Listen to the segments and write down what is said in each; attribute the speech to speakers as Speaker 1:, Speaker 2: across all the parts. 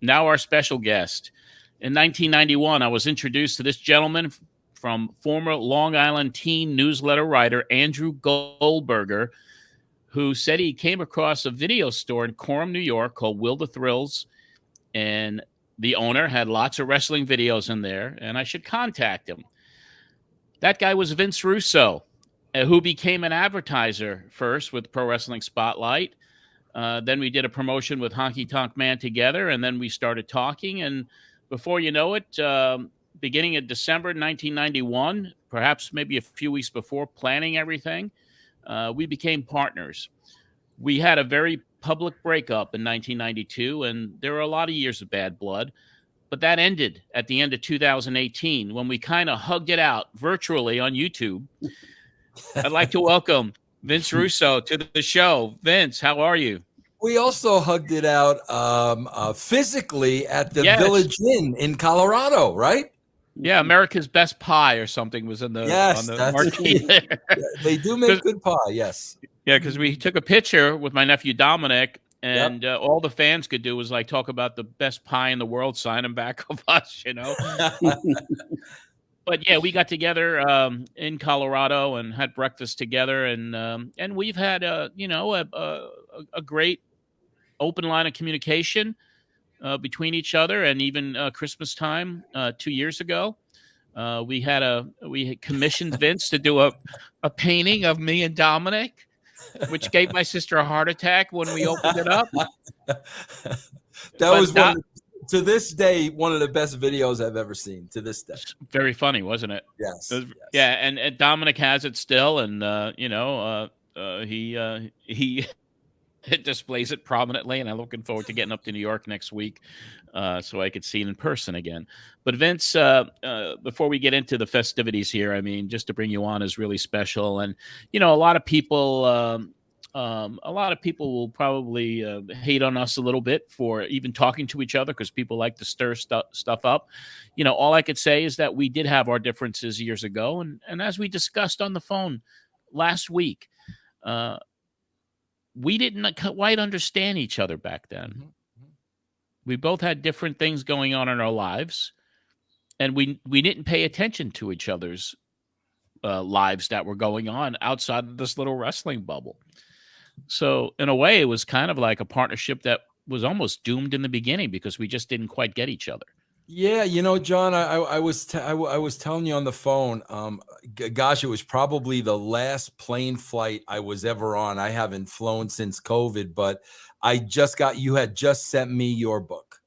Speaker 1: Now our special guest. In 1991, I was introduced to this gentleman from former Long Island teen newsletter writer Andrew Goldberger, who said he came across a video store in Coram, New York called Will the Thrills, and the owner had lots of wrestling videos in there, and I should contact him. That guy was Vince Russo, who became an advertiser first with Pro Wrestling Spotlight. Then we did a promotion with Honky Tonk Man together, and then we started talking. And before you know it, beginning of December 1991, perhaps maybe a few weeks before planning everything, we became partners. We had a very public breakup in 1992, and there were a lot of years of bad blood. But that ended at the end of 2018 when we kind of hugged it out virtually on YouTube. I'd like to welcome Vince Russo to the show. Vince, how are you?
Speaker 2: We also hugged it out physically at the Village Inn in Colorado, right?
Speaker 1: Yeah, America's Best Pie or something was on the marquee there.
Speaker 2: They do make good pie, yes.
Speaker 1: Yeah, because we took a picture with my nephew Dominic, and all the fans could do was like talk about the best pie in the world signing back of us, you know. But yeah, we got together in Colorado and had breakfast together, and we've had a great open line of communication between each other, and even Christmas time 2 years ago, we had commissioned Vince to do a painting of me and Dominic, which gave my sister a heart attack when we opened it up.
Speaker 2: That was to this day, one of the best videos I've ever seen to this day.
Speaker 1: Very funny, wasn't it?
Speaker 2: Yes.
Speaker 1: Yeah. And Dominic has it still. And, he displays it prominently. And I'm looking forward to getting up to New York next week so I could see it in person again. But Vince, before we get into the festivities here, I mean, just to bring you on is really special. And, a lot of people will probably hate on us a little bit for even talking to each other because people like to stir stuff up. All I could say is that we did have our differences years ago. And as we discussed on the phone last week, we didn't quite understand each other back then. Mm-hmm. We both had different things going on in our lives, and we didn't pay attention to each other's lives that were going on outside of this little wrestling bubble. So in a way, it was kind of like a partnership that was almost doomed in the beginning because we just didn't quite get each other.
Speaker 2: Yeah, John, I was telling you on the phone. Gosh, it was probably the last plane flight I was ever on. I haven't flown since COVID, but you had just sent me your book,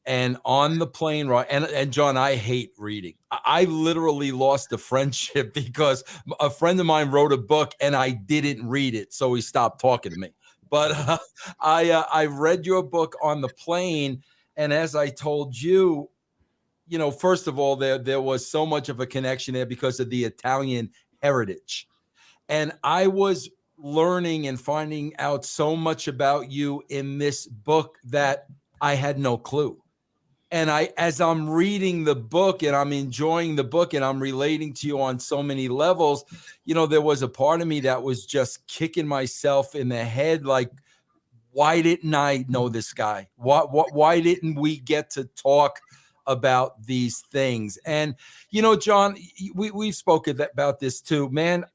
Speaker 2: and on the plane ride. And John, I hate reading. I literally lost a friendship because a friend of mine wrote a book and I didn't read it, so he stopped talking to me. But I read your book on the plane. And as I told you, first of all, there was so much of a connection there because of the Italian heritage. And I was learning and finding out so much about you in this book that I had no clue. And as I'm reading the book and I'm enjoying the book and I'm relating to you on so many levels, there was a part of me that was just kicking myself in the head like, why didn't I know this guy? Why didn't we get to talk about these things? And, John, we've spoken about this too, man.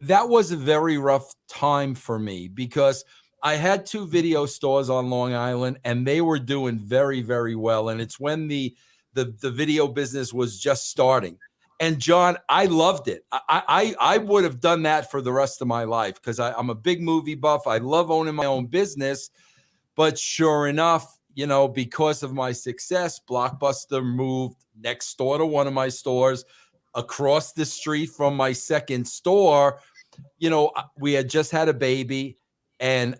Speaker 2: That was a very rough time for me because I had 2 video stores on Long Island and they were doing very, very well. And it's when the video business was just starting. And John, I loved it. I would have done that for the rest of my life because I'm a big movie buff. I love owning my own business. But sure enough, because of my success, Blockbuster moved next door to one of my stores, across the street from my second store. We had just had a baby and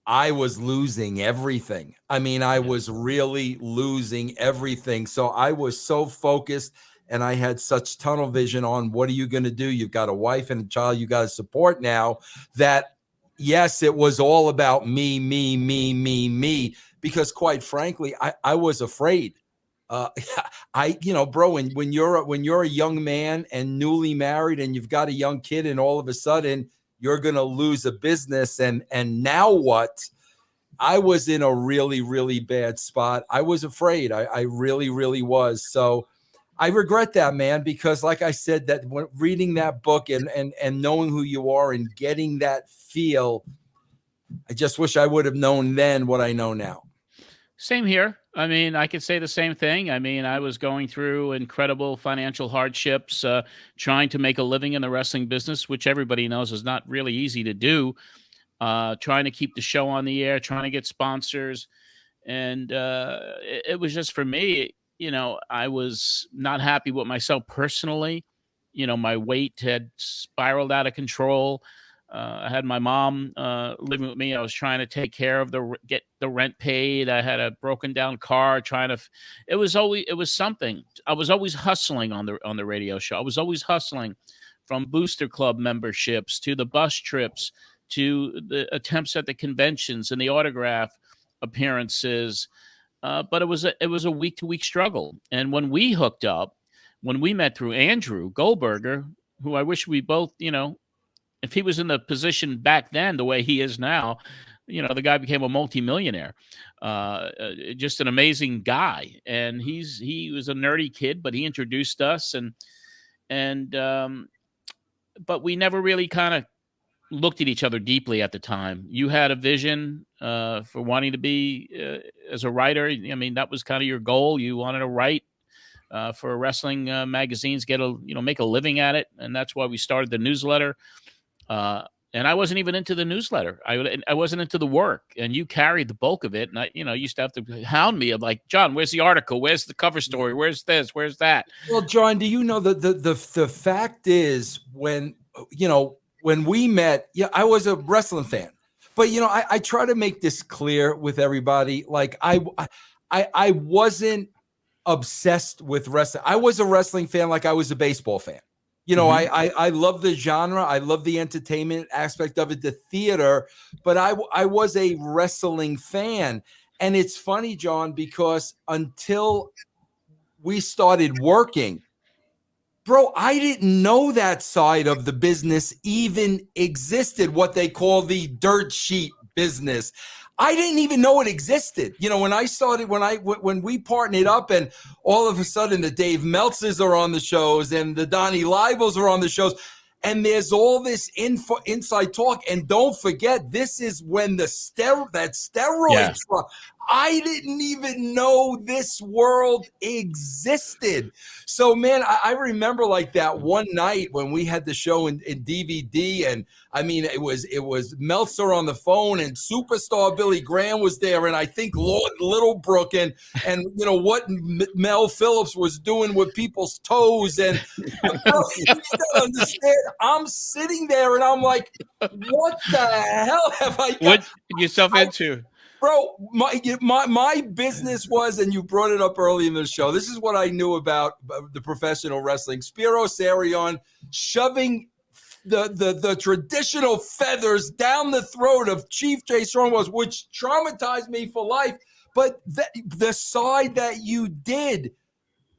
Speaker 2: I was losing everything. I mean, I was really losing everything. So I was so focused. And I had such tunnel vision on what are you going to do? You've got a wife and a child you got to support now that, yes, it was all about me, because quite frankly, I was afraid. Bro, when you're a young man and newly married and you've got a young kid and all of a sudden you're going to lose a business and now what? I was in a really, really bad spot. I was afraid. I really, really was. So I regret that, man, because like I said, that when reading that book and knowing who you are and getting that feel, I just wish I would have known then what I know now.
Speaker 1: Same here. I mean, I could say the same thing. I mean, I was going through incredible financial hardships, trying to make a living in the wrestling business, which everybody knows is not really easy to do. Trying to keep the show on the air, trying to get sponsors. And it was just for me, I was not happy with myself personally. My weight had spiraled out of control. I had my mom living with me. I was trying to take care of get the rent paid. I had a broken down car. It was something. I was always hustling on the radio show. I was always hustling, from Booster Club memberships to the bus trips to the attempts at the conventions and the autograph appearances. But it was a week to week struggle. And when we hooked up, when we met through Andrew Goldberger, who I wish we both, if he was in the position back then the way he is now, the guy became a multimillionaire. Just an amazing guy. And he was a nerdy kid, but he introduced us, but we never really kind of looked at each other deeply at the time. You had a vision for wanting to be as a writer. I mean, that was kind of your goal. You wanted to write for wrestling magazines, make a living at it, and that's why we started the newsletter. And I wasn't even into the newsletter. I wasn't into the work, and you carried the bulk of it. And I, used to have to hound me of like, John, where's the article? Where's the cover story? Where's this? Where's that?
Speaker 2: Well, John, do you know the fact is when we met, I was a wrestling fan, but I try to make this clear with everybody. Like I wasn't obsessed with wrestling. I was a wrestling fan like I was a baseball fan. I love the genre. I love the entertainment aspect of it, the theater, but I was a wrestling fan. And it's funny, John, because until we started working, bro, I didn't know that side of the business even existed, what they call the dirt sheet business. I didn't even know it existed. When we partnered up, and all of a sudden the Dave Meltzers are on the shows and the Donnie Libels are on the shows, and there's all this inside talk. And don't forget, this is when that steroid truck. I didn't even know this world existed. So, man, I remember like that one night when we had the show in DVD, and I mean, it was Meltzer on the phone, and superstar Billy Graham was there, and I think Lord Littlebrook, and what Mel Phillips was doing with people's toes, and bro, you gotta understand, I'm sitting there and I'm like, what the hell have I got
Speaker 1: what yourself into?
Speaker 2: Bro, my business was, and you brought it up early in the show, this is what I knew about the professional wrestling. Spiro Sarion shoving the traditional feathers down the throat of Chief Jay Strong, which traumatized me for life. But the side that you did,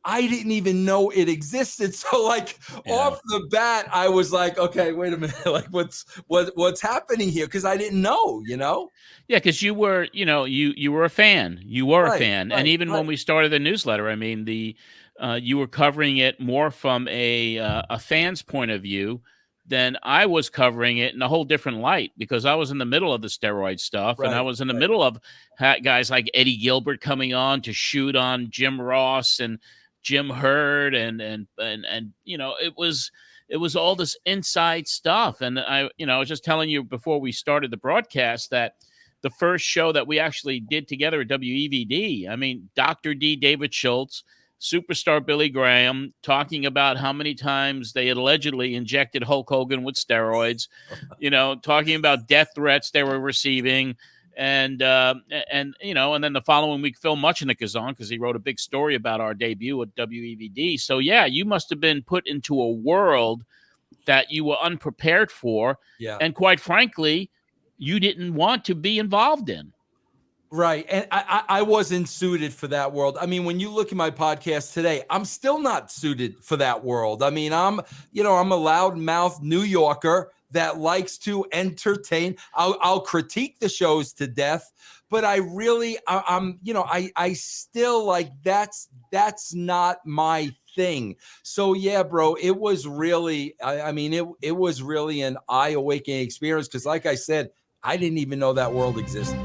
Speaker 2: I didn't even know it existed. So off the bat, I was like, okay, wait a minute. Like what's happening here? Because I didn't know,
Speaker 1: Yeah, because you were, you were a fan. You were a fan. And even when we started the newsletter, I mean, you were covering it more from a fan's point of view than I was covering it in a whole different light, because I was in the middle of the steroid stuff, and I was in the middle of guys like Eddie Gilbert coming on to shoot on Jim Ross and Jim Hurd, and it was all this inside stuff. And I was just telling you before we started the broadcast that the first show that we actually did together at WEVD, I mean, Dr. D, David Schultz, superstar Billy Graham, talking about how many times they had allegedly injected Hulk Hogan with steroids, talking about death threats they were receiving. And then the following week, Phil Muchnick is on because he wrote a big story about our debut at WEVD. So, yeah, you must have been put into a world that you were unprepared for.
Speaker 2: Yeah.
Speaker 1: And quite frankly, you didn't want to be involved in.
Speaker 2: Right. And I wasn't suited for that world. I mean, when you look at my podcast today, I'm still not suited for that world. I mean, I'm a loudmouth New Yorker that likes to entertain. I'll critique the shows to death, but I really, I'm, I still like, that's not my thing. So yeah, bro, it was really, I mean, it was really an eye-awakening experience. Cause like I said, I didn't even know that world existed.